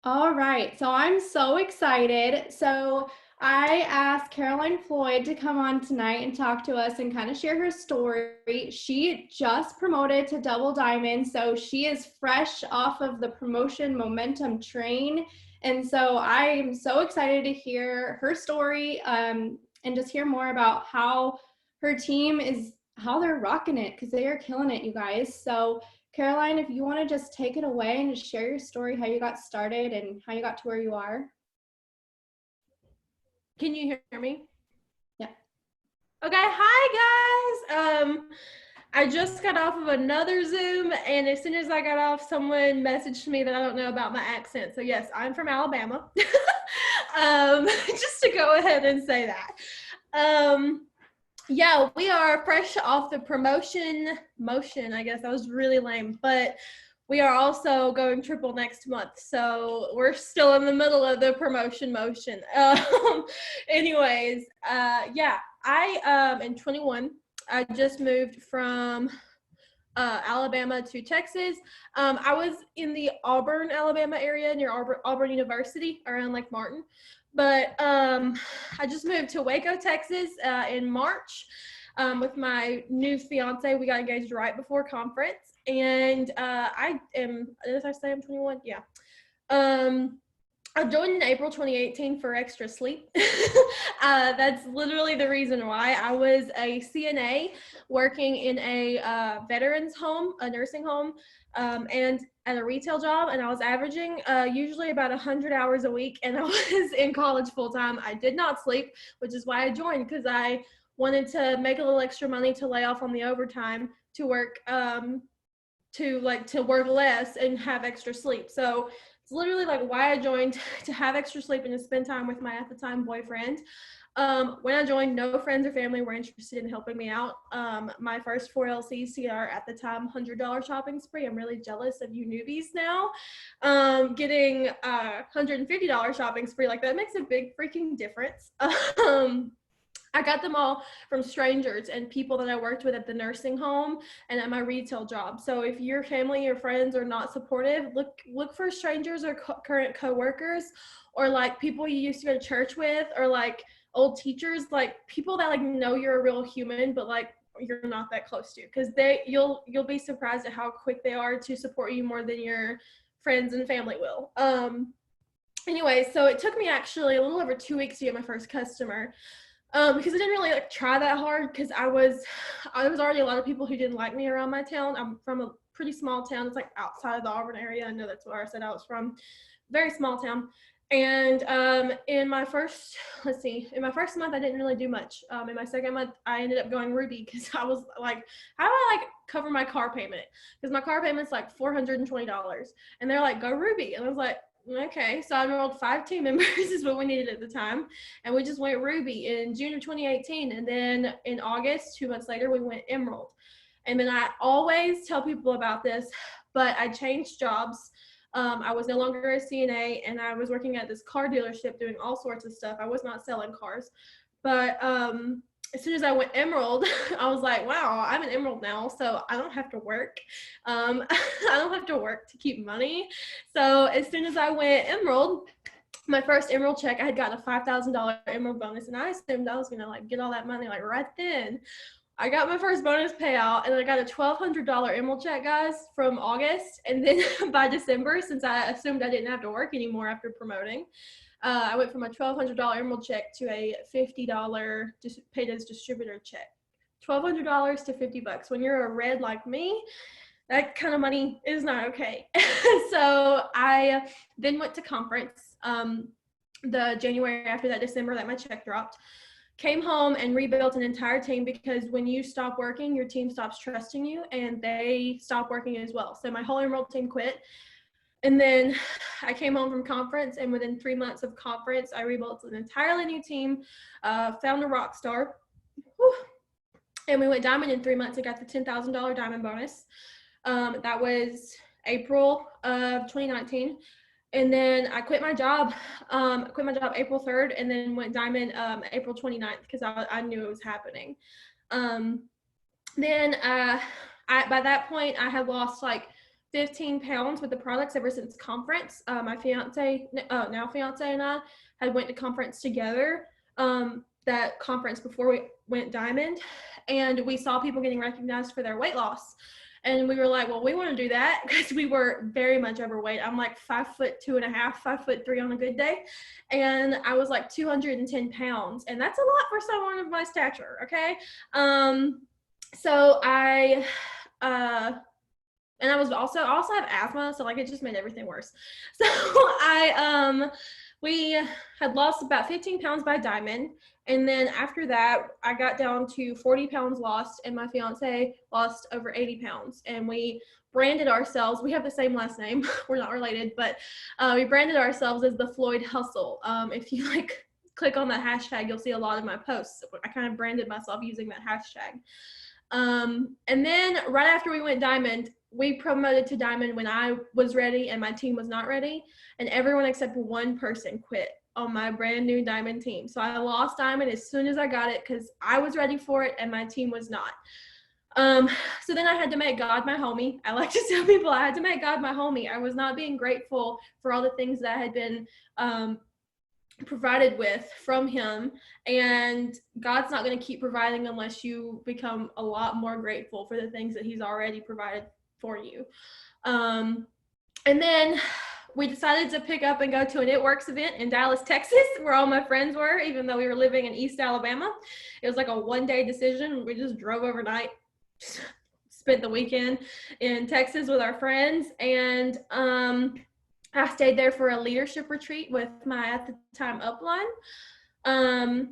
All right, so I'm so excited. So I asked Caroline Floyd to come on tonight and talk to us and kind of share her story. She just promoted to double diamond, so she is fresh off of the promotion momentum train. And so I'm so excited to hear her story and just hear more about how her team is, how they're rocking it, because they are killing it, you guys. So Caroline, if you want to just take it away and just share your story, how you got started and how you got to where you are. Can you hear me? Yeah. Okay, hi guys. I just got off of another Zoom, and as soon as I got off, someone messaged me that I don't know about my accent. So yes, I'm from Alabama. Just to go ahead and say that. Yeah, we are fresh off the promotion motion. I guess that was really lame, but we are also going triple next month, so we're still in the middle of the promotion motion. Anyways, yeah, I am 21. I just moved from Alabama to Texas. I was in the Auburn, Alabama area near Auburn University around Lake Martin. But I just moved to Waco, Texas in March with my new fiance. We got engaged right before conference. And I am, did I say I'm 21? Yeah. I joined in April 2018 for extra sleep. That's literally the reason why. I was a CNA working in a veterans home, a nursing home, and at a retail job, and I was averaging usually about 100 hours a week, and I was in college full time. I did not sleep, which is why I joined, because I wanted to make a little extra money to lay off on the overtime to work to work less and have extra sleep. So it's literally like why I joined, to have extra sleep and to spend time with my at the time boyfriend. When I joined, no friends or family were interested in helping me out. My first 4LCs are at the time $100 shopping spree. I'm really jealous of you newbies now. Getting $150 shopping spree like that makes a big freaking difference. I got them all from strangers and people that I worked with at the nursing home and at my retail job. So if your family or friends are not supportive, look for strangers or current coworkers, or like people you used to go to church with, or like old teachers, like people that like know you're a real human, but like you're not that close to, because you'll be surprised at how quick they are to support you more than your friends and family will. Anyway, so it took me actually a little over 2 weeks to get my first customer. Because I didn't really like try that hard, because I was already a lot of people who didn't like me around my town. I'm from a pretty small town. It's like outside of the Auburn area. I know that's where I said I was from. Very small town. And in my first month, I didn't really do much. In my second month, I ended up going Ruby, because I was like, how do I like cover my car payment? Because my car payment's like $420, and they're like, go Ruby, and I was like, okay. So I enrolled 5 team members is what we needed at the time, and we just went Ruby in June of 2018, and then in August, 2 months later, we went Emerald. And then I always tell people about this, but I changed jobs. I was no longer a CNA, and I was working at this car dealership doing all sorts of stuff. I was not selling cars, but as soon as I went Emerald, I was like, wow, I'm an Emerald now, so I don't have to work. I don't have to work to keep money. So as soon as I went Emerald, my first Emerald check, I had gotten a $5,000 Emerald bonus, and I assumed I was gonna like get all that money like right then. I got my first bonus payout, and I got a $1,200 Emerald check, guys, from August. And then by December, since I assumed I didn't have to work anymore after promoting, I went from a $1,200 Emerald check to a $50 paid as distributor check. $1,200 to $50. When you're a red like me, that kind of money is not okay. So I then went to conference the January after that, December that my check dropped. Came home and rebuilt an entire team, because when you stop working, your team stops trusting you, and they stop working as well. So my whole Emerald team quit. And then I came home from conference, and within 3 months of conference, I rebuilt an entirely new team, found a rock star, and we went diamond in 3 months. I got the $10,000 diamond bonus. That was April of 2019. And then I quit my job. April 3rd, and then went diamond April 29th, because I knew it was happening. Then by that point, I had lost like 15 pounds with the products ever since conference. My fiance, now fiance, and I had went to conference together. That conference before we went diamond, and we saw people getting recognized for their weight loss. And we were like, well, we want to do that because we were very much overweight. I'm like 5'2.5", 5'3" on a good day. And I was like 210 pounds. And that's a lot for someone of my stature. Okay. So and I also have asthma. So like, it just made everything worse. So we had lost about 15 pounds by diamond. And then after that, I got down to 40 pounds lost, and my fiance lost over 80 pounds. And we branded ourselves. We have the same last name. We're not related, but we branded ourselves as the Floyd Hustle. If you like click on that hashtag, you'll see a lot of my posts. I kind of branded myself using that hashtag. And then right after we went diamond, we promoted to diamond when I was ready and my team was not ready, and everyone except one person quit on my brand new diamond team. So I lost diamond as soon as I got it because I was ready for it and my team was not. So then I had to make God my homie. I like to tell people I had to make God my homie. I was not being grateful for all the things that I had been provided with from him, and God's not going to keep providing unless you become a lot more grateful for the things that he's already provided for you. And then we decided to pick up and go to an It Works event in Dallas, Texas, where all my friends were, even though we were living in East Alabama. It was like a one-day decision. We just drove overnight, spent the weekend in Texas with our friends, and I stayed there for a leadership retreat with my, at the time, upline.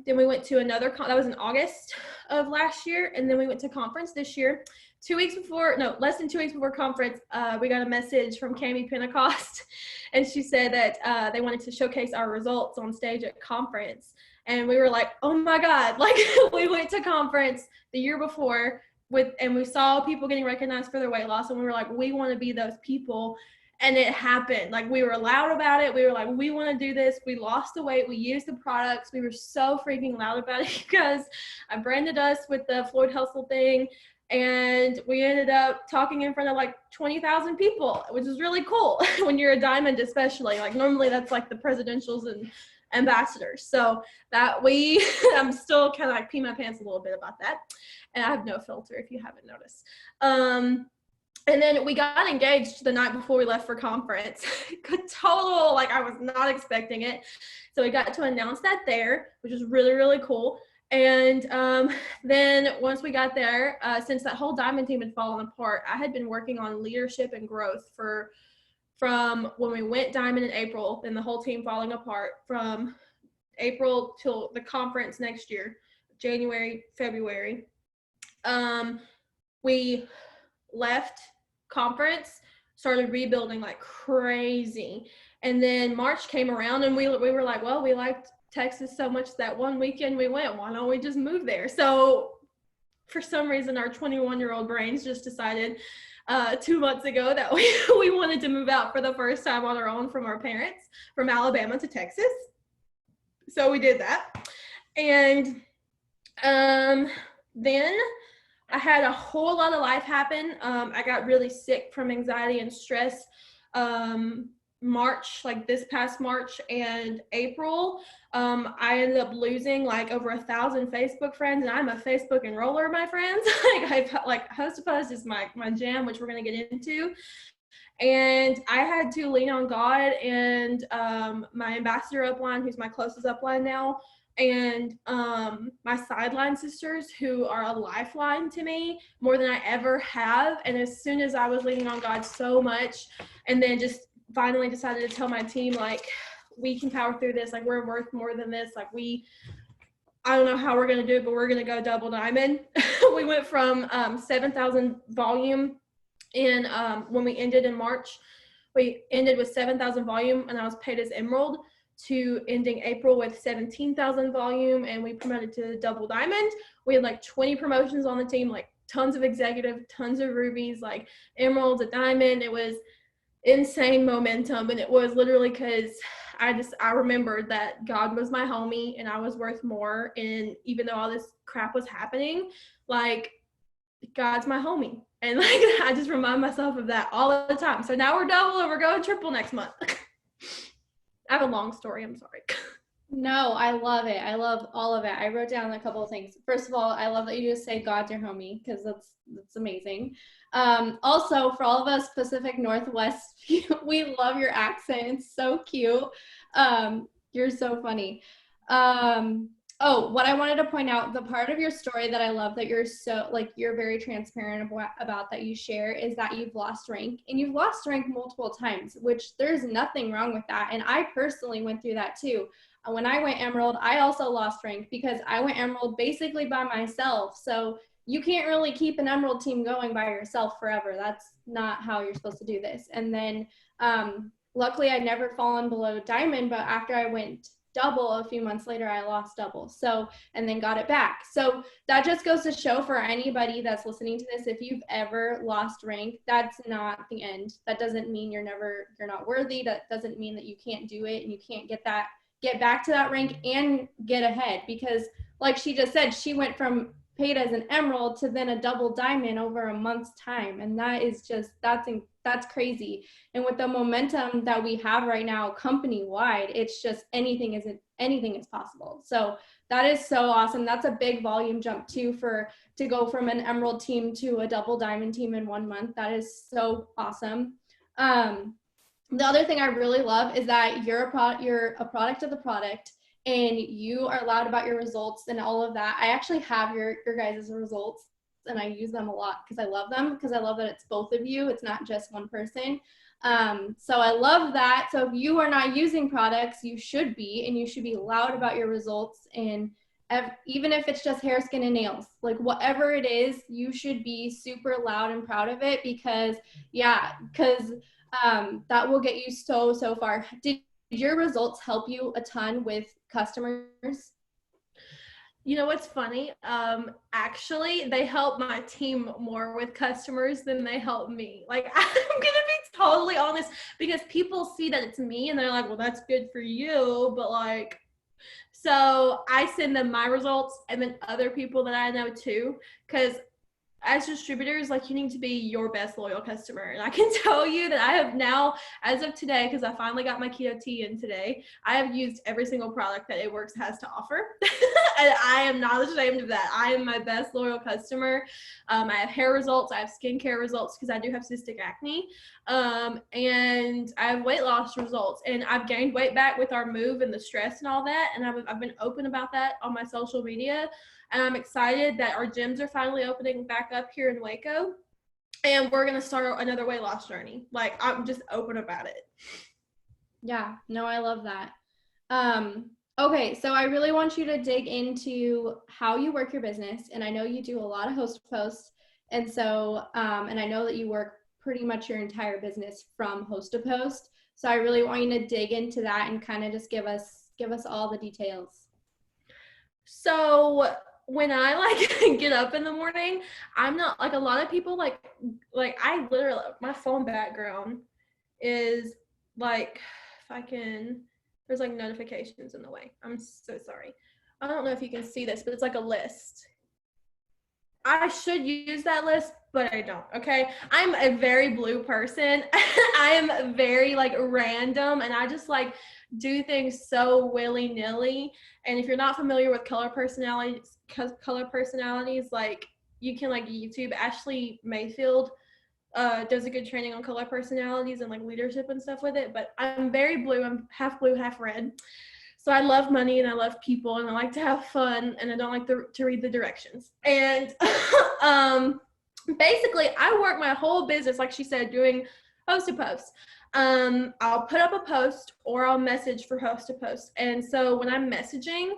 Then we went to another, that was in August of last year. And then we went to conference this year. Less than 2 weeks before conference, we got a message from Cami Pentecost. And she said that they wanted to showcase our results on stage at conference. And we were like, oh my God, like we went to conference the year before and we saw people getting recognized for their weight loss. And we were like, we want to be those people. And it happened. Like, we were loud about it. We were like, we want to do this. We lost the weight. We used the products. We were so freaking loud about it because I branded us with the Floyd Hustle thing. And we ended up talking in front of like 20,000 people, which is really cool when you're a diamond, especially. Like, normally that's like the presidentials and ambassadors. So that I'm still kind of like peeing my pants a little bit about that. And I have no filter if you haven't noticed. And then we got engaged the night before we left for conference. Total, like, I was not expecting it. So we got to announce that there, which was really, really cool. And then once we got there, since that whole diamond team had fallen apart, I had been working on leadership and growth from when we went diamond in April, and the whole team falling apart from April till the conference next year, January, February. We left conference, started rebuilding like crazy, and then March came around and we were like, well, we liked Texas so much that one weekend we went, why don't we just move there? So for some reason our 21-year-old brains just decided 2 months ago that we wanted to move out for the first time on our own from our parents, from Alabama to Texas. So we did that. And then I had a whole lot of life happen. I got really sick from anxiety and stress March, like this past March and April. I ended up losing like over 1,000 Facebook friends, and I'm a Facebook enroller, my friends. like Host to Post is my jam, which we're going to get into. And I had to lean on God and my ambassador upline, who's my closest upline now, and my sideline sisters, who are a lifeline to me more than I ever have. And as soon as I was leaning on God so much, and then just finally decided to tell my team, like, we can power through this, like, we're worth more than this, like, I don't know how we're going to do it, but we're going to go double diamond. We went from 7,000 volume in when we ended in March. We ended with 7,000 volume, and I was paid as emerald, to ending April with 17,000 volume, and we promoted to double diamond. We had like 20 promotions on the team, like tons of executive, tons of rubies, like emeralds, a diamond. It was insane momentum, and it was literally because I remembered that God was my homie and I was worth more. And even though all this crap was happening, like, God's my homie, And like, I just remind myself of that all the time. So now we're double and we're going triple next month. I have a long story. I'm sorry. No, I love it. I love all of it. I wrote down a couple of things. First of all, I love that you just say God's your homie because that's amazing. Also, for all of us Pacific Northwest, we love your accent. It's so cute. You're so funny. Oh, what I wanted to point out, the part of your story that I love that you're so like you're very transparent about that you share is that you've lost rank and you've lost rank multiple times, which there's nothing wrong with that. And I personally went through that too. When I went Emerald, I also lost rank because I went Emerald basically by myself. So you can't really keep an Emerald team going by yourself forever. That's not how you're supposed to do this. And then luckily I'd never fallen below Diamond, but after I went double a few months later, I lost double. So, and then got it back. So that just goes to show for anybody that's listening to this, if you've ever lost rank, that's not the end. That doesn't mean you're not worthy. That doesn't mean that you can't do it and you can't get back to that rank and get ahead, because like she just said, she went from paid as an Emerald to then a double Diamond over a month's time. And that is just, that's crazy. And with the momentum that we have right now company wide, it's just anything is possible. So that is so awesome. That's a big volume jump too, to go from an Emerald team to a double Diamond team in 1 month. That is so awesome. The other thing I really love is that you're a product of the product, and you are loud about your results and all of that. I actually have your guys' results, and I use them a lot because I love them, because I love that it's both of you. It's not just one person. So I love that. So if you are not using products, you should be, and you should be loud about your results. And even if it's just hair, skin, and nails, like whatever it is, you should be super loud and proud of it, because that will get you so far. Did your results help you a ton with customers? You know what's funny? Actually, they help my team more with customers than they help me. Like, I'm gonna be totally honest, because people see that it's me and they're like, well, that's good for you, but like, so I send them my results and then other people that I know too, because as distributors, like, you need to be your best loyal customer. And I can tell you that I have now, as of today, because I finally got my keto tea in today, I have used every single product that It Works has to offer. And I am not ashamed of that. I am my best loyal customer. I have hair results. I have skincare results because I do have cystic acne. And I have weight loss results. And I've gained weight back with our move and the stress and all that. And I've been open about that on my social media. And I'm excited that our gyms are finally opening back up here in Waco. And we're going to start another weight loss journey. Like, I'm just open about it. Yeah, no, I love that. Okay, so I really want you to dig into how you work your business. And I know you do a lot of host posts. And so, and I know that you work pretty much your entire business from host to post. So I really want you to dig into that and kind of just give us all the details. So when I like get up in the morning, I'm not like a lot of people like I literally, my phone background is like, if I can, there's like notifications in the way. I'm so sorry. I don't know if you can see this, but it's like a list. I should use that list, but I don't. Okay. I'm a very blue person. I am very like random, and I just like do things so willy-nilly. And if you're not familiar with color personalities, like you can like YouTube Ashley Mayfield does a good training on color personalities and like leadership and stuff with it. But I'm very blue. I'm half blue, half red. So I love money and I love people and I like to have fun and I don't like to read the directions. And basically I work my whole business, like she said, doing host to post. I'll put up a post or I'll message for host to post. And so when I'm messaging,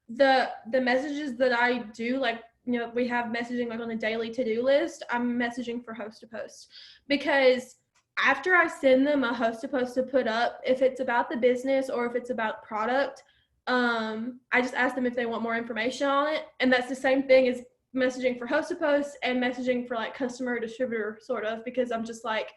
the messages that I do, like, you know, we have messaging like on a daily to-do list, I'm messaging for host to post, because after I send them a host to post to put up, if it's about the business or if it's about product, I just ask them if they want more information on it. And that's the same thing as messaging for host to post and messaging for like customer distributor, sort of, because I'm just like,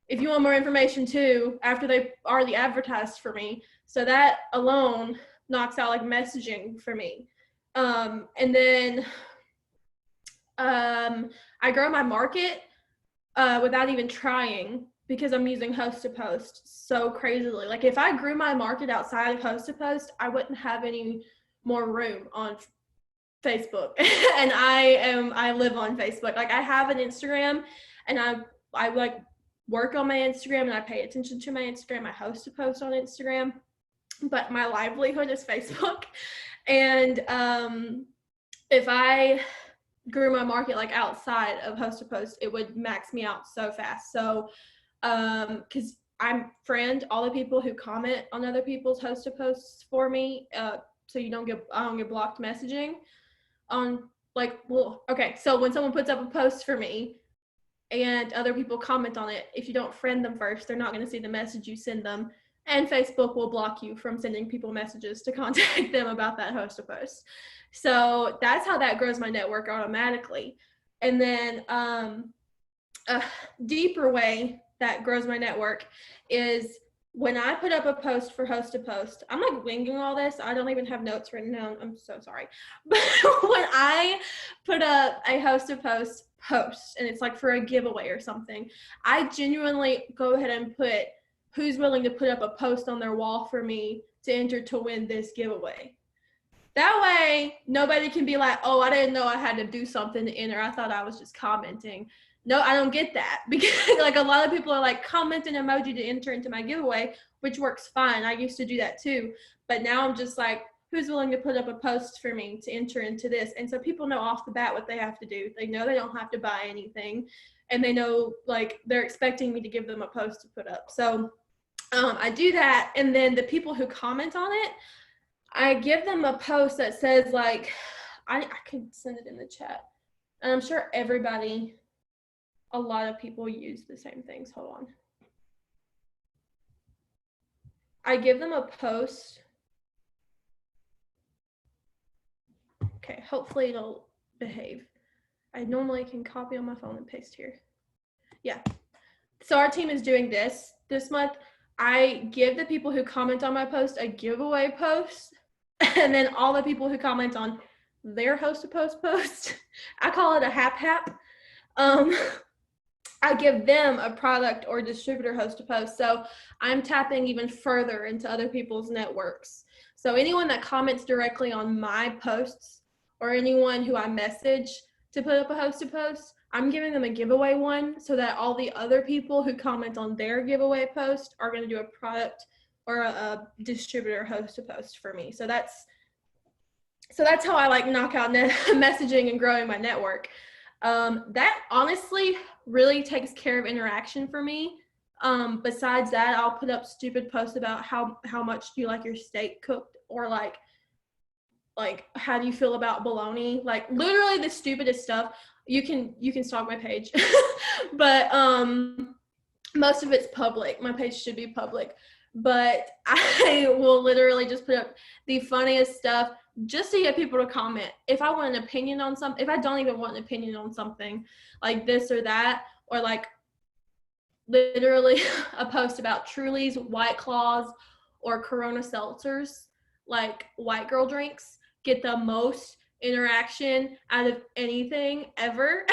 if you want more information too, after they've already advertised for me. So that alone knocks out like messaging for me. And then I grow my market without even trying, because I'm using host to post so crazily. Like if I grew my market outside of host to post, I wouldn't have any more room on Facebook. And I live on Facebook. Like I have an Instagram, and I like work on my Instagram, and I pay attention to my Instagram. I host a post on Instagram, but my livelihood is Facebook. And if I grew my market like outside of host to post, it would max me out so fast. So because I friend all the people who comment on other people's host to posts for me, so I don't get blocked messaging on, like, well, okay, so when someone puts up a post for me and other people comment on it, if you don't friend them first, they're not going to see the message you send them, and Facebook will block you from sending people messages to contact them about that host to post. So that's how that grows my network automatically. And then a deeper way that grows my network is when I put up a post for host to post. I'm like winging all this. I don't even have notes written down. I'm so sorry. But when I put up a host to post and it's like for a giveaway or something, I genuinely go ahead and put who's willing to put up a post on their wall for me to enter to win this giveaway. That way, nobody can be like, oh, I didn't know I had to do something to enter. I thought I was just commenting. No, I don't get that, because like a lot of people are like, comment an emoji to enter into my giveaway, which works fine. I used to do that too. But now I'm just like, who's willing to put up a post for me to enter into this? And so people know off the bat what they have to do. They know they don't have to buy anything, and they know like they're expecting me to give them a post to put up. So I do that. And then the people who comment on it, I give them a post that says like, I can send it in the chat. And I'm sure a lot of people use the same things. Hold on. I give them a post. Okay, hopefully it'll behave. I normally can copy on my phone and paste here. Yeah. So our team is doing this month. I give the people who comment on my post a giveaway post, and then all the people who comment on their host to post, I call it a hap. I give them a product or distributor host to post. So I'm tapping even further into other people's networks. So anyone that comments directly on my posts, or anyone who I message to put up a host to post, I'm giving them a giveaway one, so that all the other people who comment on their giveaway post are going to do a product or a distributor host to post for me. So that's how I like knock out messaging and growing my network. That honestly really takes care of interaction for me. Besides that, I'll put up stupid posts about how much do you like your steak cooked, or like how do you feel about bologna, like literally the stupidest stuff. You can stalk my page. But most of it's public. My page should be public, but I will literally just put up the funniest stuff just to get people to comment. If I want an opinion on something, if I don't even want an opinion on something like this or that, or like literally a post about Truly's, White Claws, or Corona seltzers, like white girl drinks, get the most interaction out of anything ever.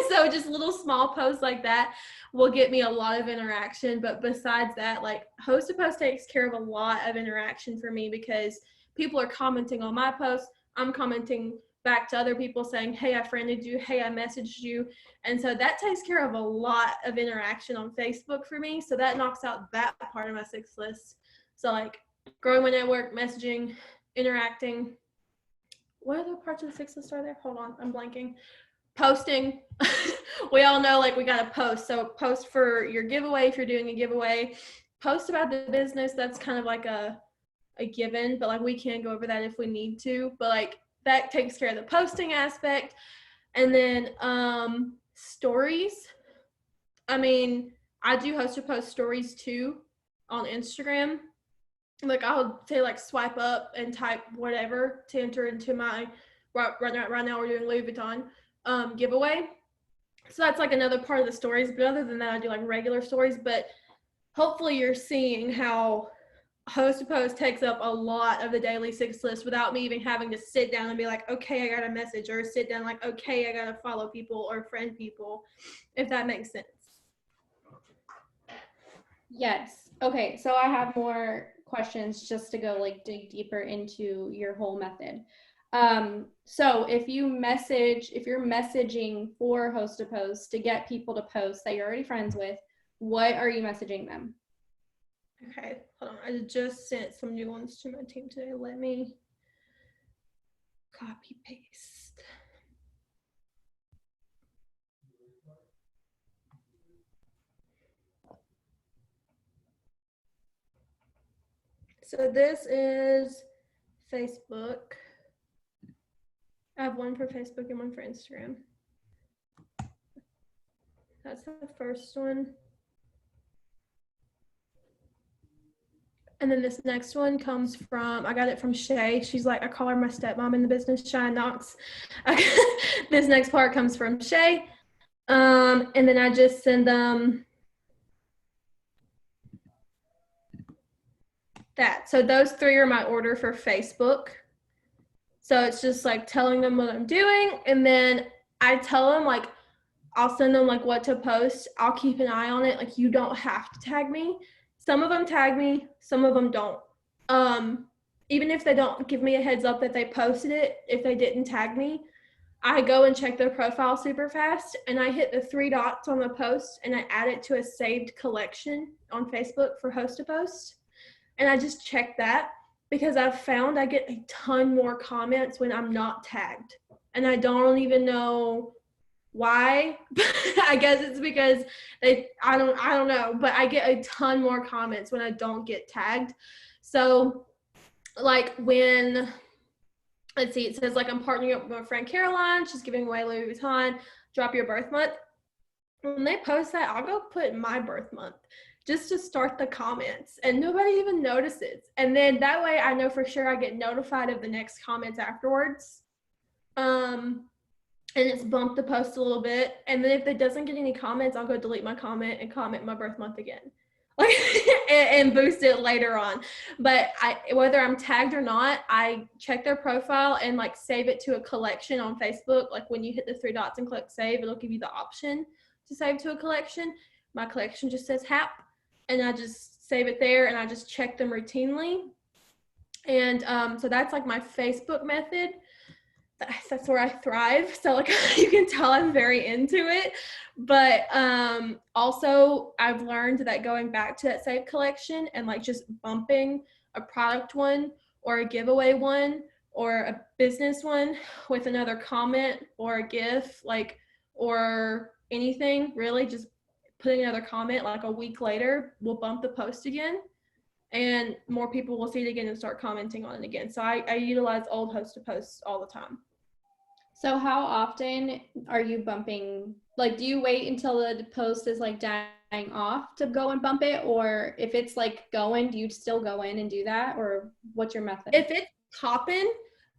So just little small posts like that will get me a lot of interaction. But besides that, like host to post takes care of a lot of interaction for me, because people are commenting on my posts. I'm commenting back to other people saying, hey, I friended you, hey, I messaged you. And so that takes care of a lot of interaction on Facebook for me. So that knocks out that part of my 6 list. So like growing my network, messaging, interacting. What other parts of the 6 list are there? Hold on, I'm blanking. Posting. We all know like we got to post. So post for your giveaway if you're doing a giveaway. Post about the business. That's kind of like a given, but like we can go over that if we need to. But like that takes care of the posting aspect. And then stories. I mean, I do host to post stories too on Instagram. Like I'll say like swipe up and type whatever to enter into my right now we're doing Louis Vuitton giveaway. So that's like another part of the stories. But other than that, I do like regular stories. But hopefully you're seeing how host to post takes up a lot of the daily 6 list without me even having to sit down and be like, okay, I got a message, or sit down like, okay, I got to follow people or friend people, if that makes sense. Yes. Okay, so I have more questions just to go like dig deeper into your whole method. So if you're messaging for host to post to get people to post that you're already friends with, what are you messaging them? Okay, hold on. I just sent some new ones to my team today. Let me copy paste. So this is Facebook. I have one for Facebook and one for Instagram. That's the first one. And then this next one comes from, I got it from Shay. She's like, I call her my stepmom in the business, Shy Knox. This next part comes from Shay. And then I just send them that. So those three are my order for Facebook. So it's just like telling them what I'm doing. And then I tell them, like, I'll send them like what to post. I'll keep an eye on it. Like, you don't have to tag me. Some of them tag me, some of them don't. Even if they don't give me a heads up that they posted it, if they didn't tag me, I go and check their profile super fast and I hit the three dots on the post and I add it to a saved collection on Facebook for host to post. And I just check that because I've found I get a ton more comments when I'm not tagged. And I don't even know why. I guess it's because I don't know, but I get a ton more comments when I don't get tagged. So like when, let's see, it says like I'm partnering up with my friend Caroline, she's giving away Louis Vuitton, drop your birth month. When they post that, I'll go put my birth month just to start the comments and nobody even notices. And then that way I know for sure I get notified of the next comments afterwards. And it's bumped the post a little bit. And then if it doesn't get any comments, I'll go delete my comment and comment my birth month again. Like and boost it later on. But whether I'm tagged or not, I check their profile and like save it to a collection on Facebook. Like when you hit the three dots and click save, it'll give you the option to save to a collection. My collection just says HAP, and I just save it there and I just check them routinely. And so that's like my Facebook method. That's where I thrive. So like you can tell I'm very into it. But also I've learned that going back to that save collection and like just bumping a product one or a giveaway one or a business one with another comment or a GIF, like, or anything really, just putting another comment like a week later will bump the post again and more people will see it again and start commenting on it again. So I utilize old host to posts all the time. So how often are you bumping? Like, do you wait until the post is like dying off to go and bump it? Or if it's like going, do you still go in and do that? Or what's your method? If it's popping,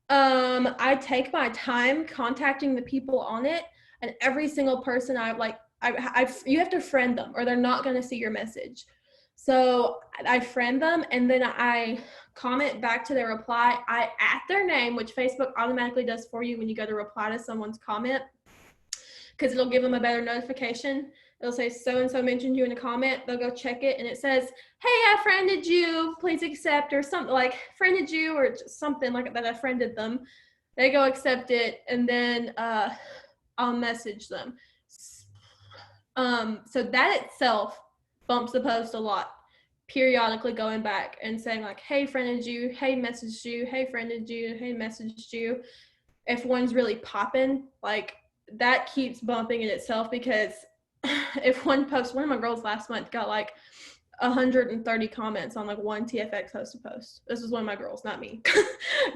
I take my time contacting the people on it, and every single person you have to friend them or they're not going to see your message. So I friend them and then I comment back to their reply. I add their name, which Facebook automatically does for you when you go to reply to someone's comment, because it'll give them a better notification. It'll say so-and-so mentioned you in a comment. They'll go check it and it says, hey, I friended you, please accept, or something like friended you, or just something like that. I friended them. They go accept it and then I'll message them. So that itself bumps the post a lot, periodically going back and saying like, hey, friended you, hey, messaged you, hey, friended you, hey, messaged you. If one's really popping, like that keeps bumping in itself, because if one post, one of my girls last month got like 130 comments on like one TFX host to post. This was one of my girls, not me.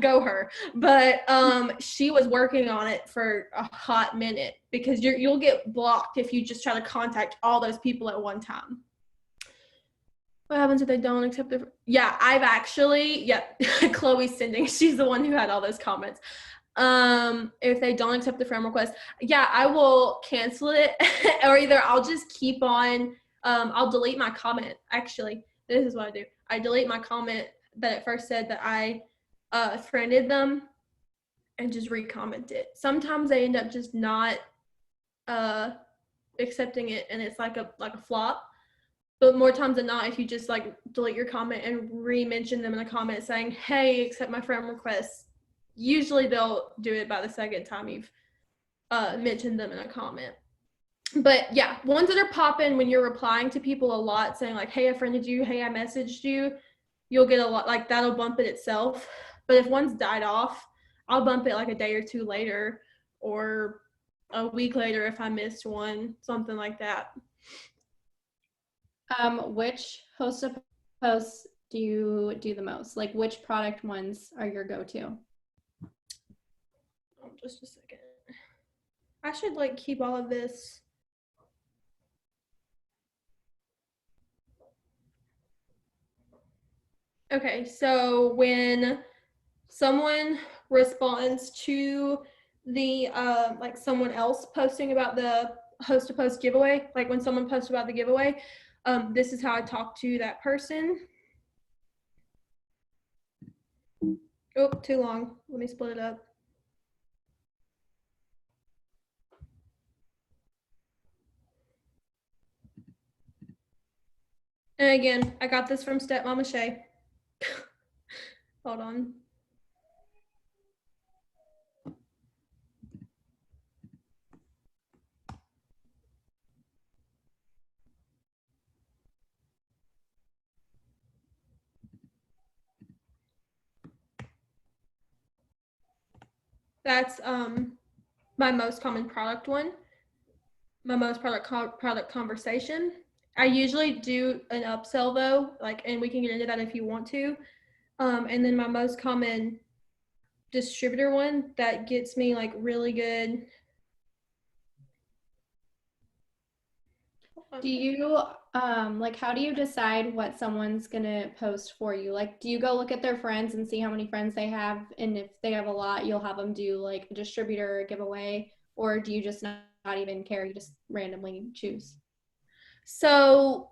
Go her. But she was working on it for a hot minute, because you'll get blocked if you just try to contact all those people at one time. What happens if they don't accept the? Yeah, I've actually, yeah, Chloe's sending. She's the one who had all those comments. If they don't accept the friend request, yeah, I will cancel it, or either I'll just keep on. I'll delete my comment. Actually, this is what I do. I delete my comment that at first said that I friended them, and just re-comment it. Sometimes they end up just not accepting it, and it's like a flop. But more times than not, if you just like delete your comment and re-mention them in a comment saying, hey, accept my friend request, usually they'll do it by the second time you've mentioned them in a comment. But yeah, ones that are popping when you're replying to people a lot saying like, hey, I friended you, hey, I messaged you, you'll get a lot, like that'll bump it itself. But if one's died off, I'll bump it like a day or two later or a week later if I missed one, something like that. Which host of posts do you do the most? Like which product ones are your go-to? Oh, just a second. I should like keep all of this. Okay, so when someone responds to the like someone else posting about the host to post giveaway, like when someone posts about the giveaway, this is how I talk to that person. Oh, too long. Let me split it up. And again, I got this from Stepmama Shay. Hold on. That's my most common product one. My most product conversation. I usually do an upsell though, like, and we can get into that if you want to. And then my most common distributor one that gets me like really good. Do you like how do you decide what someone's gonna post for you? Like do you go look at their friends and see how many friends they have, and if they have a lot you'll have them do like a distributor giveaway, or do you just not even care, you just randomly choose? So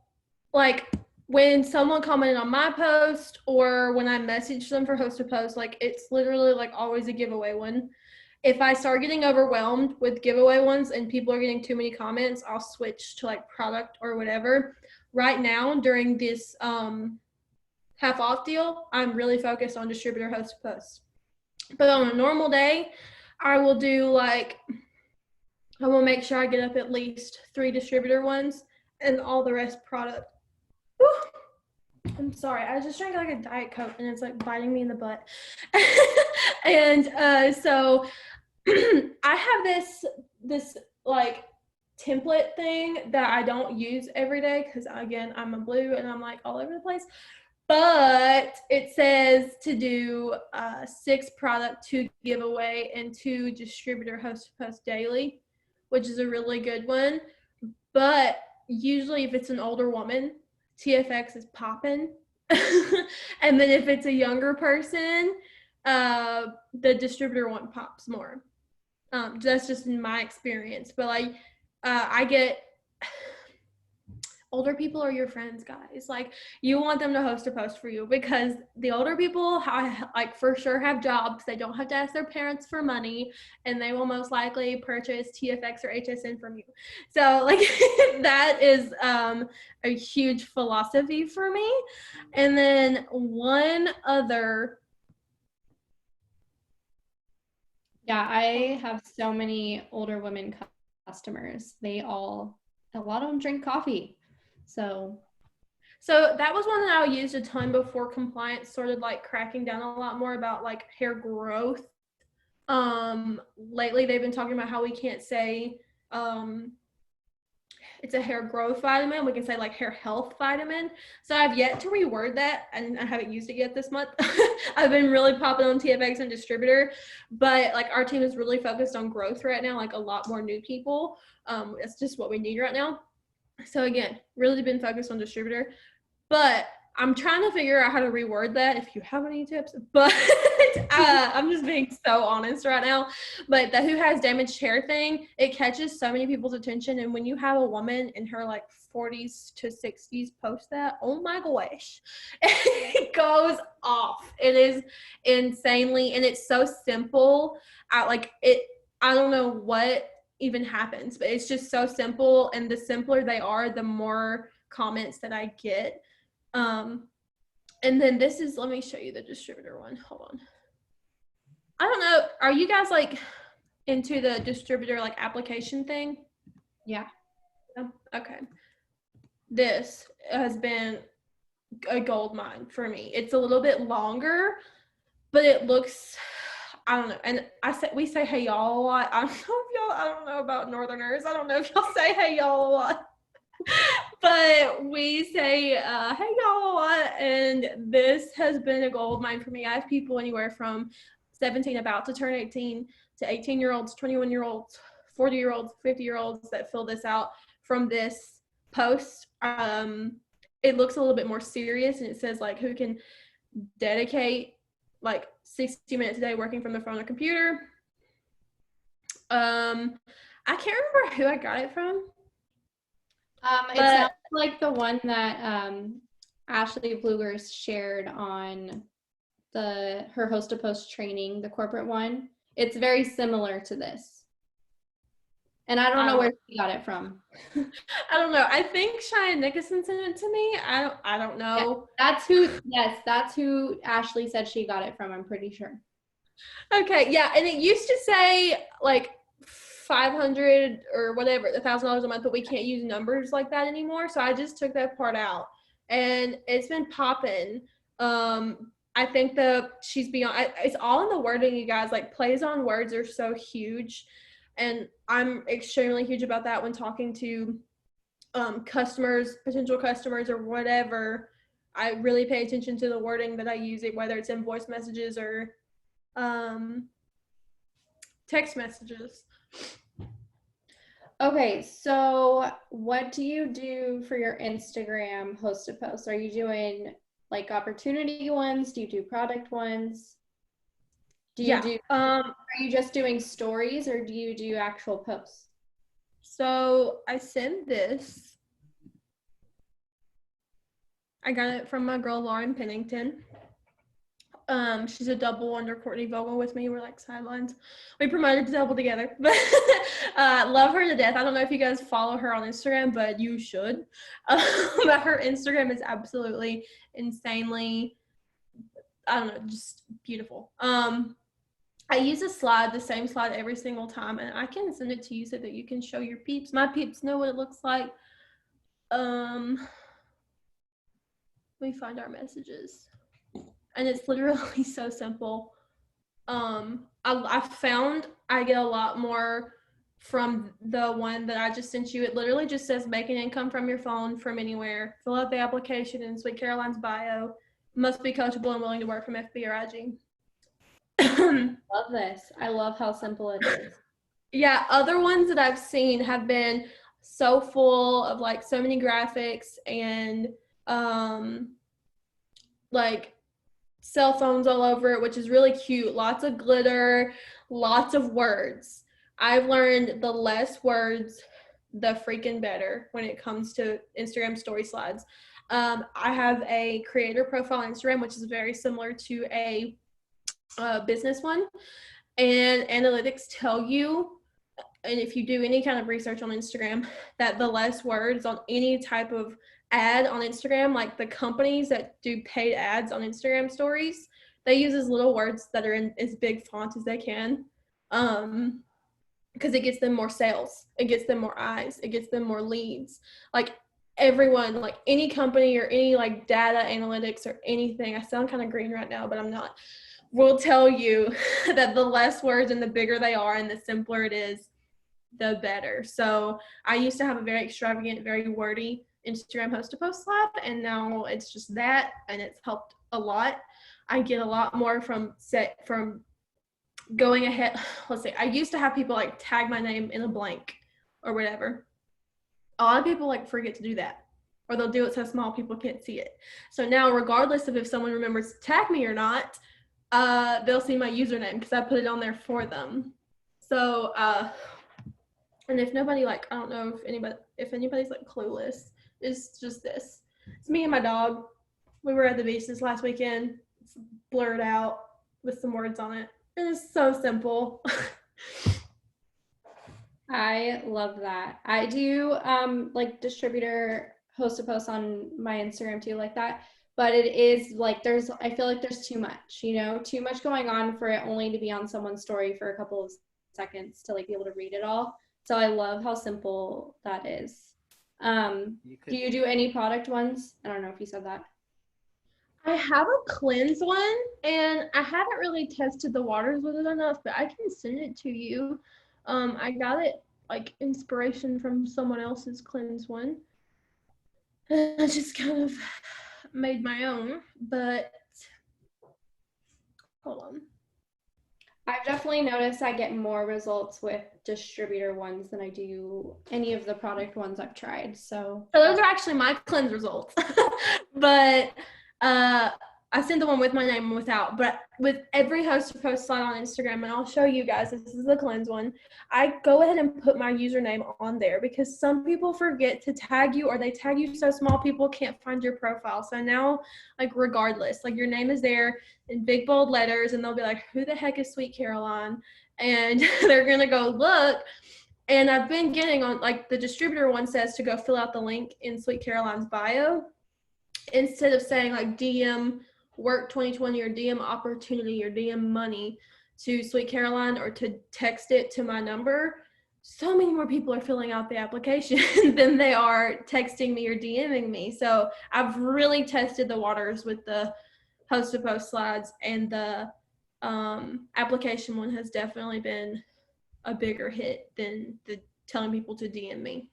like when someone commented on my post or when I message them for host to post, like it's literally like always a giveaway one. If I start getting overwhelmed with giveaway ones and people are getting too many comments, I'll switch to like product or whatever. Right now, during this half off deal, I'm really focused on distributor host to post. But on a normal day, I will do like, I will make sure I get up at least 3 distributor ones and all the rest product. Whew. I'm sorry, I just drank like a Diet Coke and it's like biting me in the butt. And so I have this like template thing that I don't use every day because again I'm a blue and I'm like all over the place. But it says to do 6 product, 2 giveaway, and 2 distributor host to post daily, which is a really good one. But usually if it's an older woman, TFX is popping. And then if it's a younger person, the distributor one pops more. That's just in my experience. But like, I get older people are your friends, guys. Like, you want them to host a post for you because the older people, like, for sure have jobs. They don't have to ask their parents for money, and they will most likely purchase TFX or HSN from you. So, like, that is a huge philosophy for me. And then one other. Yeah, I have so many older women customers. A lot of them drink coffee. So that was one that I used a ton before compliance started like cracking down a lot more about like hair growth. Lately they've been talking about how we can't say it's a hair growth vitamin. We can say like hair health vitamin. So I've yet to reword that, and I haven't used it yet this month. I've been really popping on TFX and distributor, but like our team is really focused on growth right now, like a lot more new people. It's just what we need right now. So again, really been focused on distributor, but I'm trying to figure out how to reword that if you have any tips, but I'm just being so honest right now. But the who has damaged hair thing, it catches so many people's attention. And when you have a woman in her like 40s to 60s post that, oh my gosh, it goes off. It is insanely, and it's so simple. I don't know what even happens, but it's just so simple. And the simpler they are, the more comments that I get. And then this is, let me show you the distributor one. Hold on. I don't know. Are you guys like into the distributor like application thing? Yeah. Okay. This has been a gold mine for me. It's a little bit longer, but it looks, I don't know. And we say hey y'all a lot. I don't know about Northerners. I don't know if y'all say hey y'all a lot. But we say hey y'all a lot, and this has been a gold mine for me. I have people anywhere from 17 about to turn 18 to 18-year-olds, 21-year-olds, 40-year-olds, 50-year-olds that fill this out from this post. It looks a little bit more serious, and it says like who can dedicate like 60 minutes a day working from the phone or computer. I can't remember who I got it from. It sounds like the one that Ashley Blugers shared on her host to post training, the corporate one. It's very similar to this. And I don't know where she got it from. I don't know. I think Cheyenne Nicholson sent it to me. I don't know. Yeah, that's who Ashley said she got it from, I'm pretty sure. Okay, yeah, and it used to say like 500 or whatever, $1,000 a month, but we can't use numbers like that anymore. So I just took that part out, and it's been popping. I think she's beyond. It's all in the wording, you guys. Like plays on words are so huge, and I'm extremely huge about that when talking to customers, potential customers, or whatever. I really pay attention to the wording that I use, it whether it's in voice messages or text messages. Okay, so what do you do for your Instagram host to post? Are you doing like opportunity ones? Do you do product ones? Are you just doing stories, or do you do actual posts? So I send this. I got it from my girl Lauren Pennington. She's a double under Courtney Vogel with me. We're like sidelines. We promoted to double together, but love her to death. I don't know if you guys follow her on Instagram, but you should. But her Instagram is absolutely insanely, I don't know, just beautiful. I use the same slide every single time, and I can send it to you so that you can show your peeps. My peeps know what it looks like. Let me find our messages. And it's literally so simple. I found I get a lot more from the one that I just sent you. It literally just says make an income from your phone from anywhere. Fill out the application in Sweet Caroline's bio. Must be coachable and willing to work from FB or IG. Love this. I love how simple it is. Yeah, other ones that I've seen have been so full of like so many graphics and like cell phones all over it, which is really cute. Lots of glitter, lots of words. I've learned the less words, the freaking better when it comes to Instagram story slides. I have a creator profile on Instagram, which is very similar to a business one. And analytics tell you, and if you do any kind of research on Instagram, that the less words on any type of ad on Instagram, like the companies that do paid ads on Instagram stories, they use as little words that are in as big font as they can, because it gets them more sales, it gets them more eyes, it gets them more leads. Like everyone, like any company or any like data analytics or anything, I sound kind of green right now, but I'm not, will tell you that the less words and the bigger they are and the simpler it is, the better. So I used to have a very extravagant, very wordy Instagram host to post slide, and now it's just that, and it's helped a lot. I get a lot more from going ahead. Let's say I used to have people like tag my name in a blank or whatever. A lot of people like forget to do that, or they'll do it so small people can't see it. So now, regardless of if someone remembers to tag me or not, they'll see my username because I put it on there for them. So and if nobody, like, I don't know if anybody's like clueless, it's just this. It's me and my dog. We were at the beach this last weekend. It's blurred out with some words on it. It's so simple. I love that. I do like distributor host a post on my Instagram too like that. But it is like I feel like there's too much, too much going on for it only to be on someone's story for a couple of seconds to like be able to read it all. So I love how simple that is. Do you do any product ones? I don't know if you said that. I have a cleanse one, and I haven't really tested the waters with it enough, but I can send it to you. I got it like inspiration from someone else's cleanse one. I just kind of made my own, but hold on. I've definitely noticed I get more results with distributor ones than I do any of the product ones I've tried. So those are actually my cleanse results. But I sent the one with my name and without. But with every host to post slide on Instagram, and I'll show you guys, this is the cleanse one, I go ahead and put my username on there because some people forget to tag you, or they tag you so small people can't find your profile. So now, like, regardless, like, your name is there in big bold letters, and they'll be like, who the heck is Sweet Caroline? And they're gonna go look. And I've been getting on, like, the distributor one says to go fill out the link in Sweet Caroline's bio instead of saying like DM work 2020 or DM opportunity or DM money to Sweet Caroline, or to text it to my number. So many more people are filling out the application than they are texting me or DMing me. So I've really tested the waters with the host to post slides, and the application one has definitely been a bigger hit than the telling people to DM me.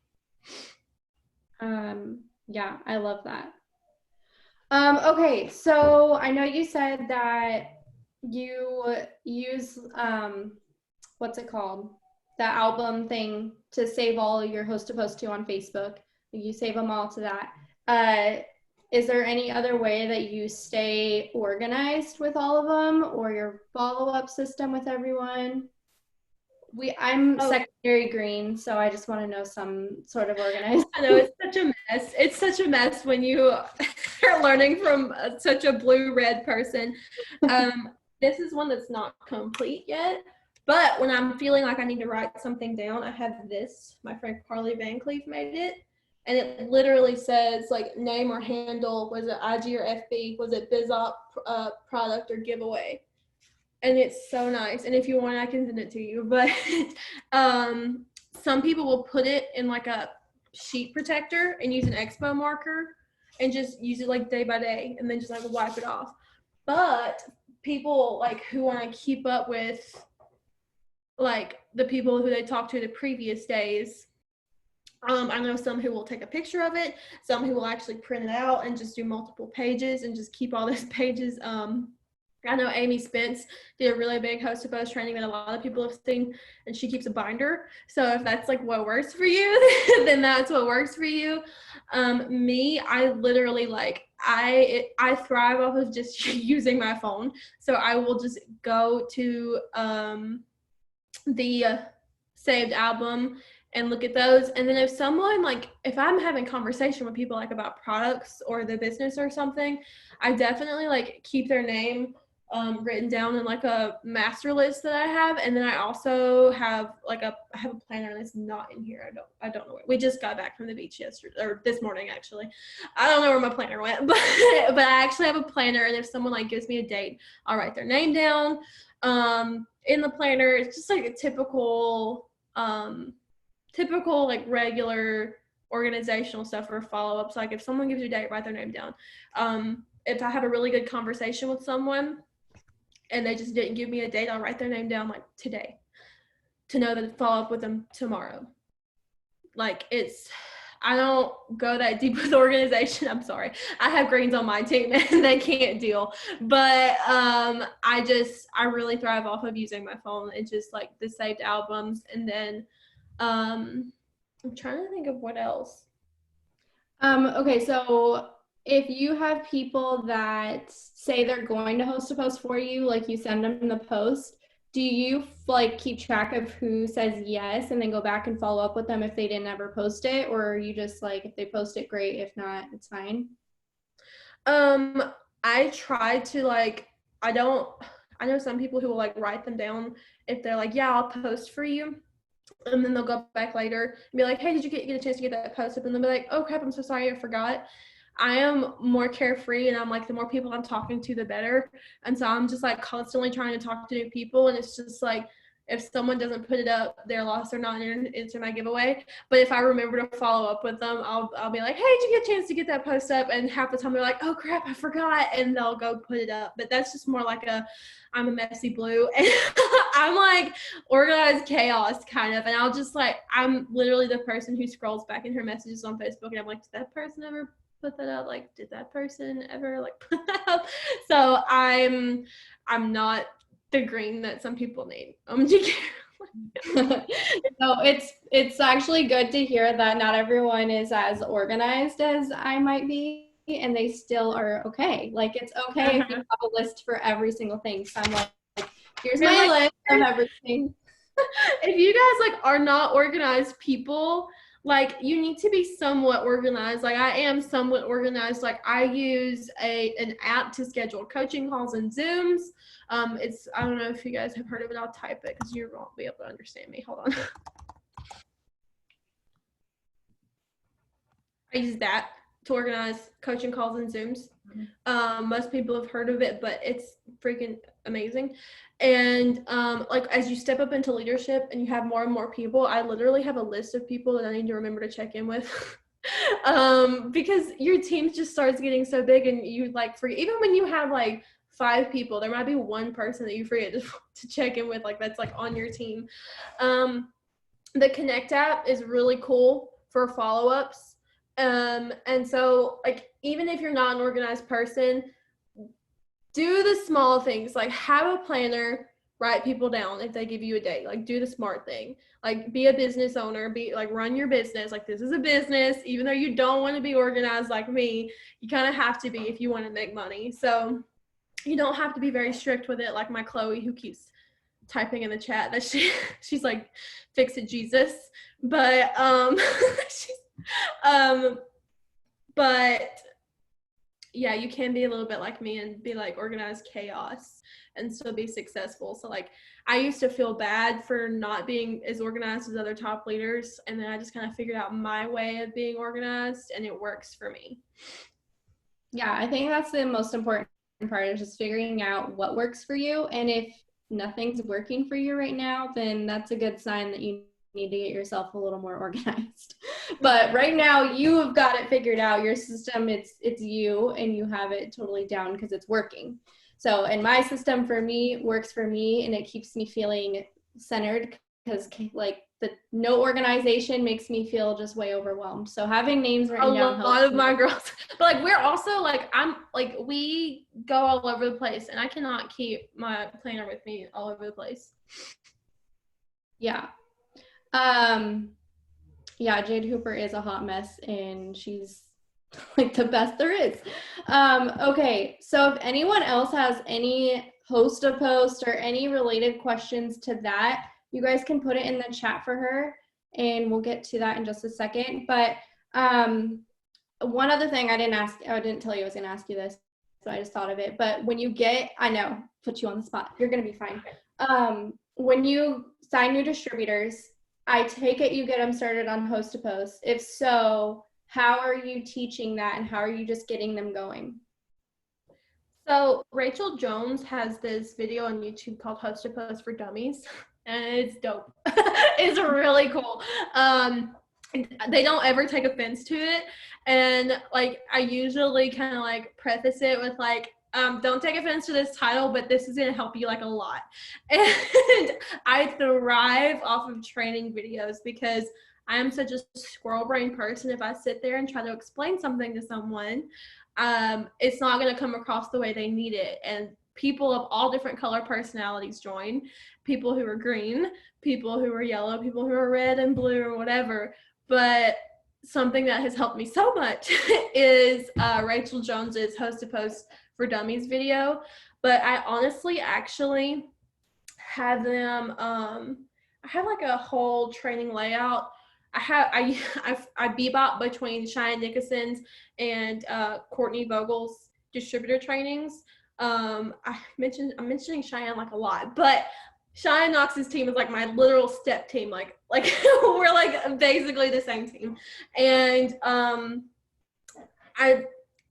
Yeah, I love that. Okay, so I know you said that you use what's it called? The album thing to save all your host to post to on Facebook. You save them all to that. Is there any other way that you stay organized with all of them, or your follow-up system with everyone? I'm secondary green, so I just want to know some sort of organized. I know, it's such a mess. It's such a mess when you are learning from such a blue-red person. This is one that's not complete yet, but when I'm feeling like I need to write something down, I have this. My friend Carly Van Cleef made it, and it literally says like name or handle. Was it IG or FB? Was it BizOp product or giveaway? And it's so nice. And if you want, I can send it to you. But some people will put it in like a sheet protector and use an expo marker and just use it like day by day and then just like wipe it off. But people like who want to keep up with like the people who they talked to the previous days, I know some who will take a picture of it, some who will actually print it out and just do multiple pages and just keep all those pages. I know Amy Spence did a really big host to post training that a lot of people have seen, and she keeps a binder. So if that's like what works for you, then that's what works for you. Me, I literally like, I thrive off of just using my phone. So I will just go to the saved album and look at those. And then if someone like, if I'm having conversation with people like about products or the business or something, I definitely like keep their name written down in like a master list that I have. And then I also have like I have a planner that's not in here. I don't know where. We just got back from the beach yesterday, or this morning actually. I don't know where my planner went, but I actually have a planner, and if someone like gives me a date, I'll write their name down in the planner. It's just like a typical like regular organizational stuff for follow-ups. Like if someone gives you a date, write their name down. If I have a really good conversation with someone and they just didn't give me a date, I'll write their name down like today to know that to follow up with them tomorrow. Like I don't go that deep with organization. I'm sorry. I have greens on my team and they can't deal. But I really thrive off of using my phone and just like the saved albums. And then I'm trying to think of what else. Okay, so if you have people that say they're going to host a post for you, like you send them the post, do you like keep track of who says yes and then go back and follow up with them if they didn't ever post it? Or are you just like, if they post it, great. If not, it's fine. I try to like, I know some people who will like write them down if they're like, yeah, I'll post for you. and then they'll go back later and be like, hey, did you get a chance to get that post up? And they'll be like, oh crap, I'm so sorry, I forgot. I am more carefree, and I'm like, the more people I'm talking to, the better. And so I'm just like constantly trying to talk to new people, and it's just like, if someone doesn't put it up, they're lost, they're not into my giveaway. But if I remember to follow up with them, I'll be like, hey, did you get a chance to get that post up? And half the time they're like, oh crap, I forgot, and they'll go put it up. But that's just more like I'm a messy blue, and I'm like organized chaos kind of, and I'll just like, I'm literally the person who scrolls back in her messages on Facebook, and I'm like, did that person ever put that up? Like, did that person ever like put that up? So I'm not the green that some people need. So it's actually good to hear that not everyone is as organized as I might be, and they still are okay. Like, it's okay if you have a list for every single thing. So I'm like, here's my list of everything. If you guys like are not organized people, like, you need to be somewhat organized. Like, I am somewhat organized. Like, I use an app to schedule coaching calls and Zooms. It's, I don't know if you guys have heard of it. I'll type it because you won't be able to understand me. Hold on. I use that to organize coaching calls and Zooms. Most people have heard of it, but it's freaking amazing. And like, as you step up into leadership and you have more and more people, I literally have a list of people that I need to remember to check in with. Because your team just starts getting so big, and you like forget, even when you have like 5 people, there might be one person that you forget to check in with, like that's like on your team. The Connect app is really cool for follow-ups. And so, like, even if you're not an organized person, do the small things, like have a planner, write people down if they give you a date, like do the smart thing, like be a business owner, be like, run your business, like this is a business, even though you don't want to be organized like me, you kind of have to be if you want to make money. So you don't have to be very strict with it, like my Chloe, who keeps typing in the chat that she's like, fix it, Jesus. But but yeah, you can be a little bit like me and be like organized chaos and still be successful. So like, I used to feel bad for not being as organized as other top leaders, and then I just kind of figured out my way of being organized, and it works for me. Yeah, I think that's the most important part, is just figuring out what works for you. And if nothing's working for you right now, then that's a good sign that you need to get yourself a little more organized. But right now, you have got it figured out. Your system, it's you, and you have it totally down because it's working. So, and my system for me works for me, and it keeps me feeling centered, because like the no organization makes me feel just way overwhelmed. So having names written down helps. A lot of my girls, but like, we're also like, I'm like, we go all over the place, and I cannot keep my planner with me all over the place. Yeah. Yeah, Jade Hooper is a hot mess, and she's like the best there is. Okay, so if anyone else has any host a post or any related questions to that, you guys can put it in the chat for her, and we'll get to that in just a second. But one other thing I didn't tell you I was gonna ask you this, so I just thought of it. But when you get, I know, put you on the spot, you're gonna be fine. When you sign new distributors, I take it you get them started on host to post. If so, how are you teaching that, and how are you just getting them going? So Rachel Jones has this video on YouTube called Host to Post for Dummies, and it's dope. It's really cool. They don't ever take offense to it, and like, I usually kind of like preface it with like, don't take offense to this title, but this is going to help you like a lot. And I thrive off of training videos, because I am such a squirrel brain person. If I sit there and try to explain something to someone, it's not going to come across the way they need it. And people of all different color personalities join, people who are green, people who are yellow, people who are red and blue or whatever. But something that has helped me so much is Rachel Jones's Host to Post for Dummies video. But I honestly actually have them, I have like a whole training layout. I bebop between Cheyenne Nickerson's and Courtney Vogel's distributor trainings. I'm mentioning Cheyenne like a lot, but Cheyenne Knox's team is like my literal step team. Like we're like basically the same team. And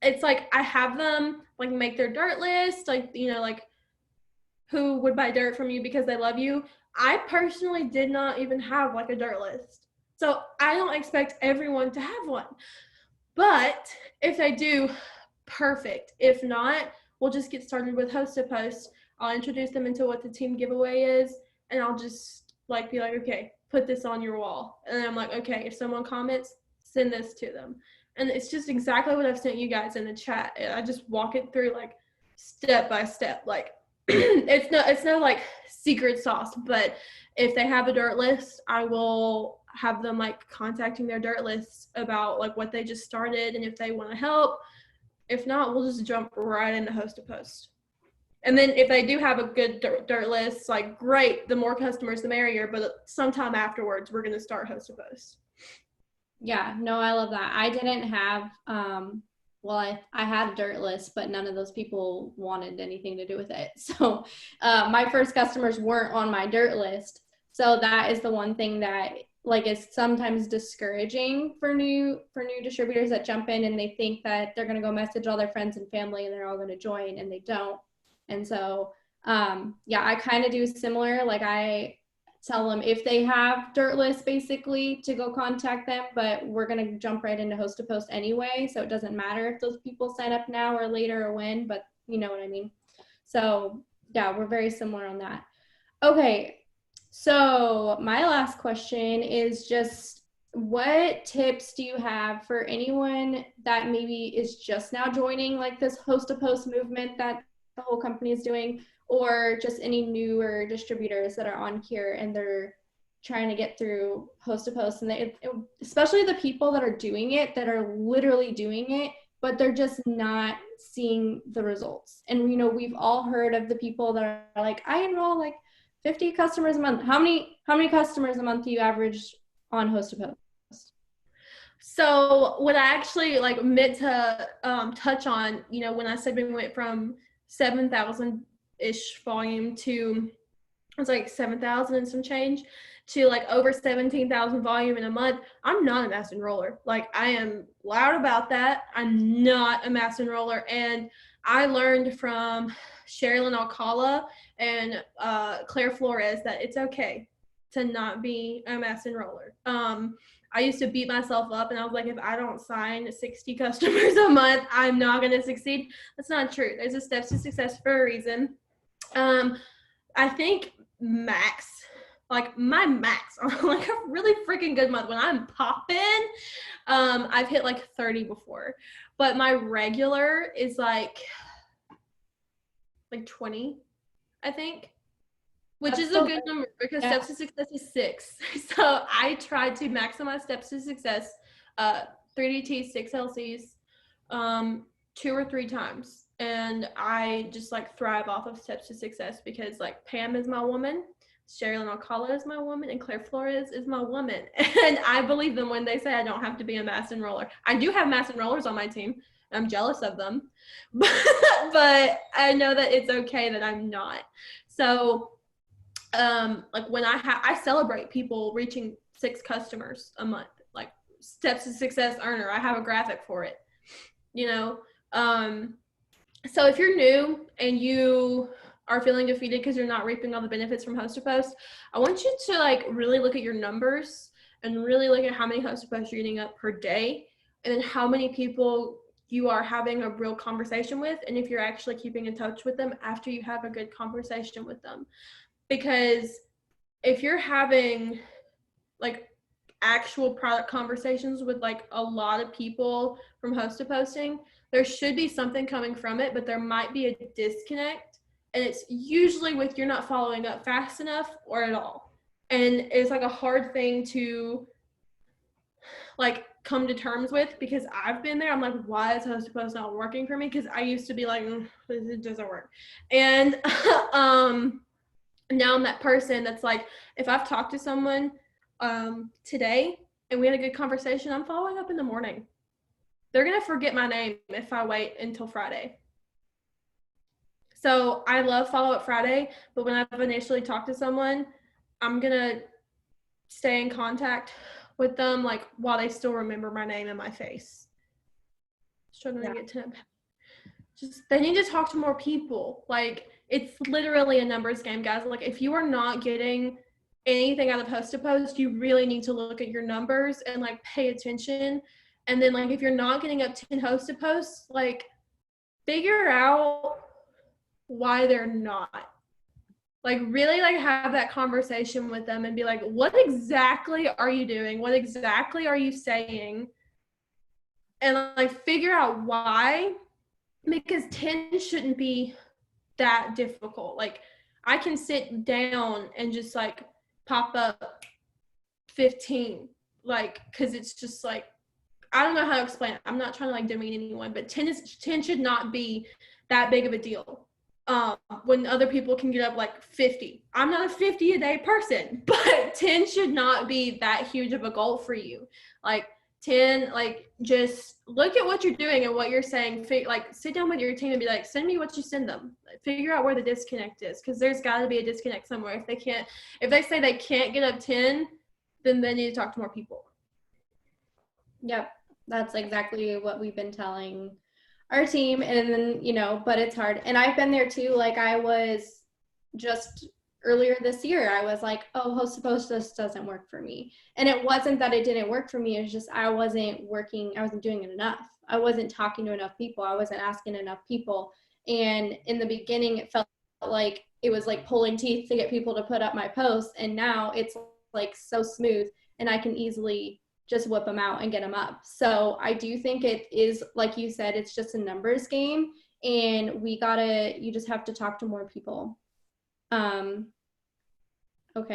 it's like I have them like make their dirt list, like, you know, like who would buy dirt from you because they love you. I personally did not even have like a dirt list. So I don't expect everyone to have one. But if they do, perfect. If not, we'll just get started with host to post. I'll introduce them into what the team giveaway is, and I'll just like be like, okay, put this on your wall. And then I'm like, okay, if someone comments, send this to them. And it's just exactly what I've sent you guys in the chat. I just walk it through like step by step. Like it's no like secret sauce, but if they have a dirt list, I will have them like contacting their dirt lists about like what they just started and if they want to help. If not, we'll just jump right into host to post. And then if they do have a good dirt list, like great, the more customers, the merrier. But sometime afterwards, we're going to start host to post. Yeah, no, I love that. I didn't have, well, I had a dirt list, but none of those people wanted anything to do with it. So my first customers weren't on my dirt list. So that is the one thing that like is sometimes discouraging for new distributors that jump in and they think that they're going to go message all their friends and family and they're all going to join, and they don't. And so yeah, I kind of do similar. Like I tell them if they have dirt lists basically to go contact them, but we're going to jump right into host to post anyway. So it doesn't matter if those people sign up now or later or when, but you know what I mean? So yeah, we're very similar on that. Okay. So my last question is just what tips do you have for anyone that maybe is just now joining like this host to post movement that the whole company is doing, or just any newer distributors that are on here and they're trying to get through host to post, and especially the people that are doing it, that are literally doing it, but they're just not seeing the results. And you know, we've all heard of the people that are like, I enroll like 50 customers a month. How many customers a month do you average on host to post? So what I actually like meant to touch on, you know, when I said we went from 7,000 ish volume to it was like 7,000 and some change to like over 17,000 volume in a month. I'm not a mass enroller. Like I am loud about that. I'm not a mass enroller. And I learned from Sherilyn Alcala and Claire Flores that it's okay to not be a mass enroller. I used to beat myself up and I was like, if I don't sign 60 customers a month, I'm not going to succeed. That's not true. There's a steps to success for a reason. I think max, like my max on like a really freaking good month when I'm popping, I've hit like 30 before, but my regular is like 20, I think, which is a good number because steps to success is 6. So I tried to maximize steps to success, 3DT, 6 LCs, 2 or 3 times. And I just like thrive off of steps to success because like Pam is my woman, Sherilyn Alcala is my woman, and Claire Flores is my woman. And I believe them when they say I don't have to be a mass enroller. I do have mass enrollers on my team. I'm jealous of them, but I know that it's okay that I'm not. So like when I celebrate people reaching 6 customers a month, like steps to success earner. I have a graphic for it, you know. So if you're new and you are feeling defeated because you're not reaping all the benefits from host to post, I want you to like really look at your numbers and really look at how many host to posts you're getting up per day, and then how many people you are having a real conversation with, and if you're actually keeping in touch with them after you have a good conversation with them. Because if you're having like actual product conversations with like a lot of people from host to posting, there should be something coming from it, but there might be a disconnect. And it's usually with you're not following up fast enough or at all. And it's like a hard thing to like come to terms with, because I've been there. I'm like, why is host to post not working for me? Because I used to be like, it doesn't work. And now I'm that person that's like, if I've talked to someone today and we had a good conversation, I'm following up in the morning. They're going to forget my name if I wait until Friday. So I love Follow Up Friday, but when I've initially talked to someone, I'm going to stay in contact with them like while they still remember my name and my face. Just trying to get to them. Just they need to talk to more people. Like it's literally a numbers game, guys. Like if you are not getting anything out of post to post, you really need to look at your numbers and like pay attention. And then like if you're not getting up 10 host to posts, like figure out why they're not. Like really like have that conversation with them and be like, what exactly are you doing? What exactly are you saying? And like figure out why, because 10 shouldn't be that difficult. Like I can sit down and just like pop up 15, like because it's just like I don't know how to explain it. I'm not trying to like demean anyone, but 10 should not be that big of a deal. When other people can get up like 50. I'm not a 50 a day person, but 10 should not be that huge of a goal for you. Like 10, like just look at what you're doing and what you're saying. Like sit down with your team and be like, send me what you send them. Figure out where the disconnect is, because there's got to be a disconnect somewhere. If they say they can't get up 10, then they need to talk to more people. Yep, that's exactly what we've been telling our team. And then, but it's hard. And I've been there too. Like I was just earlier this year, I was like, oh, host to post just doesn't work for me. And it wasn't that it didn't work for me. It's just I wasn't doing it enough. I wasn't talking to enough people. I wasn't asking enough people. And in the beginning, it felt like it was like pulling teeth to get people to put up my posts. And now it's like so smooth and I can easily just whip them out and get them up. So I do think it is, like you said, it's just a numbers game, and you just have to talk to more people. Okay,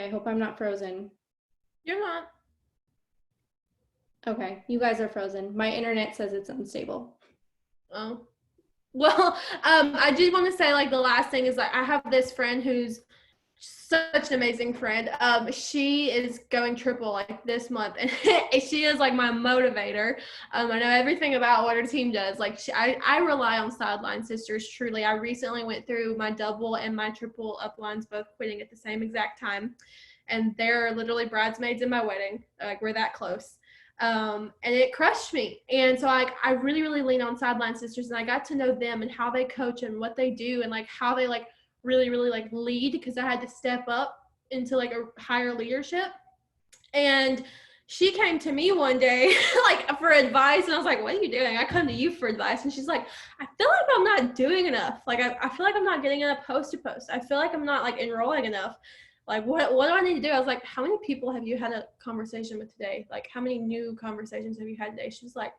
I hope I'm not frozen. You're not. Okay, you guys are frozen. My internet says it's unstable. Oh. Well, I did want to say like the last thing is like I have this friend who's such an amazing friend. She is going triple like this month, and she is like my motivator. I know everything about what her team does. Like I rely on Sideline Sisters truly. I recently went through my double and my triple uplines both quitting at the same exact time, and they're literally bridesmaids in my wedding. Like we're that close. And it crushed me. And so I really, really lean on Sideline Sisters, and I got to know them and how they coach and what they do and like how they like really, really like lead, because I had to step up into like a higher leadership. And she came to me one day like for advice, and I was like, what are you doing? I come to you for advice. And she's like, I feel like I'm not doing enough. Like I feel like I'm not getting enough post to post. I feel like I'm not like enrolling enough. Like what do I need to do? I was like, how many people have you had a conversation with today? Like how many new conversations have you had today? She's like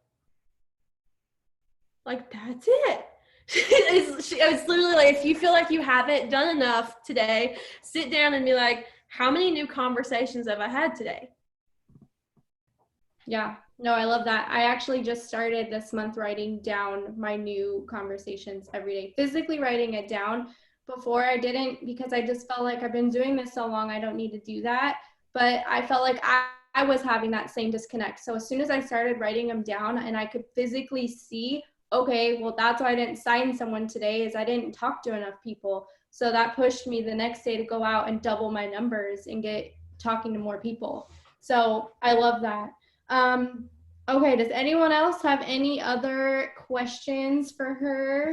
that's it. It's literally like, if you feel like you haven't done enough today, sit down and be like, how many new conversations have I had today? Yeah, no, I love that. I actually just started this month writing down my new conversations every day, physically writing it down. Before I didn't, because I just felt like I've been doing this so long, I don't need to do that. But I felt like I was having that same disconnect. So as soon as I started writing them down and I could physically see, okay, well, that's why I didn't sign someone today, is I didn't talk to enough people. So that pushed me the next day to go out and double my numbers and get talking to more people. So I love that. Okay, does anyone else have any other questions for her?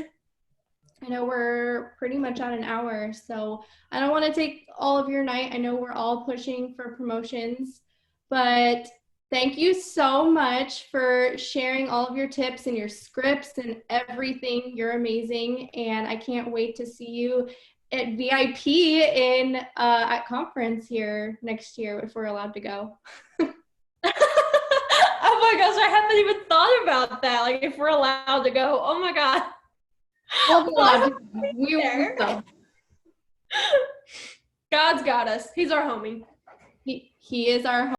I know we're pretty much at an hour, so I don't want to take all of your night. I know we're all pushing for promotions, but thank you so much for sharing all of your tips and your scripts and everything. You're amazing, and I can't wait to see you at VIP at conference here next year if we're allowed to go. Oh my gosh, I haven't even thought about that. Like if we're allowed to go, oh my God. We will. God's got us. He's our homie. He is our